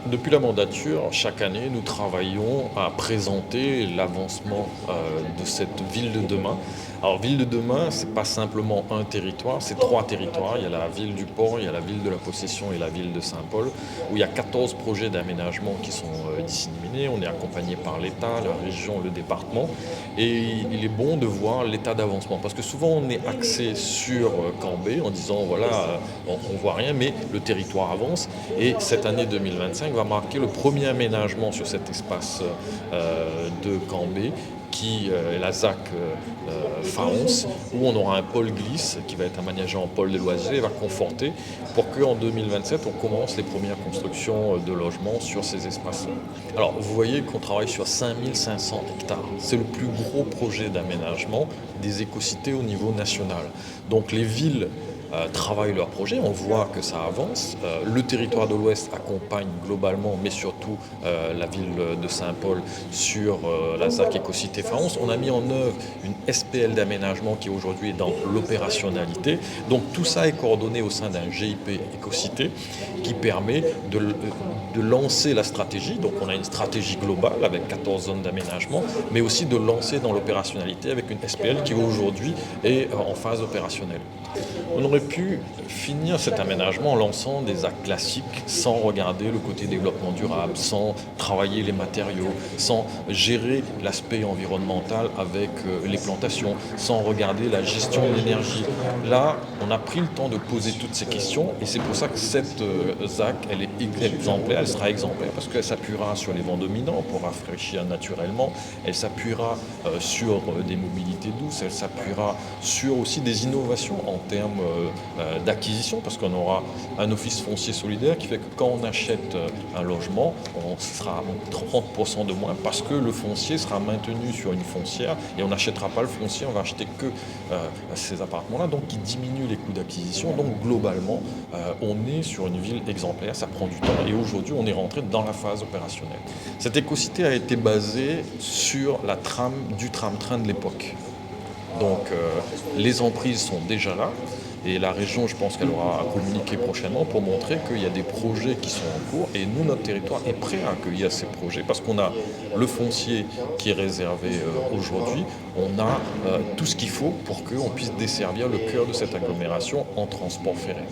Depuis la mandature, chaque année, nous travaillons à présenter l'avancement de cette ville de demain. Alors, ville de demain, c'est pas simplement un territoire, c'est 3 territoires. Il y a la ville du port, il y a la ville de la Possession et la ville de Saint-Paul, où il y a 14 projets d'aménagement qui sont disséminés. On est accompagné par l'État, la région, le département. Et il est bon de voir l'état d'avancement, parce que souvent on est axé sur Cambé en disant voilà, on voit rien, mais le territoire avance. Et cette année 2025 va marquer le premier aménagement sur cet espace de Cambé qui est la ZAC Faons, où on aura un pôle glisse qui va être aménagé en pôle de loisirs et va conforter pour qu'en 2027 on commence les premières constructions de logements sur ces espaces-là. Alors vous voyez qu'on travaille sur 5500 hectares. C'est le plus gros projet d'aménagement des écocités au niveau national. Donc les villes travaillent leur projet, on voit que ça avance. Le territoire de l'Ouest accompagne globalement, mais surtout la ville de Saint-Paul sur la ZAC Écocité Faons. On a mis en œuvre une SPL d'aménagement qui aujourd'hui est dans l'opérationnalité. Donc tout ça est coordonné au sein d'un GIP Écocité qui permet de lancer la stratégie. Donc on a une stratégie globale avec 14 zones d'aménagement, mais aussi de lancer dans l'opérationnalité avec une SPL qui aujourd'hui est en phase opérationnelle. On aurait pu finir cet aménagement en lançant des actes classiques sans regarder le côté développement durable, sans travailler les matériaux, sans gérer l'aspect environnemental avec les plantations, sans regarder la gestion de l'énergie. Là, on a pris le temps de poser toutes ces questions et c'est pour ça que cette ZAC, elle est exemplaire, elle sera exemplaire parce qu'elle s'appuiera sur les vents dominants pour rafraîchir naturellement, elle s'appuiera sur des mobilités douces, elle s'appuiera sur aussi des innovations en termes d'acquisition, parce qu'on aura un office foncier solidaire qui fait que quand on achète un logement, on sera 30% de moins parce que le foncier sera maintenu sur une foncière et on n'achètera pas le foncier, on va acheter que ces appartements-là, donc qui diminue les coûts d'acquisition. Donc globalement, on est sur une ville exemplaire, ça prend du temps et aujourd'hui on est rentré dans la phase opérationnelle. Cette écocité a été basée sur la trame du tram-train de l'époque. Donc les emprises sont déjà là et la région, je pense qu'elle aura à communiquer prochainement pour montrer qu'il y a des projets qui sont en cours et nous, notre territoire est prêt à accueillir ces projets parce qu'on a le foncier qui est réservé aujourd'hui, on a tout ce qu'il faut pour qu'on puisse desservir le cœur de cette agglomération en transport ferré.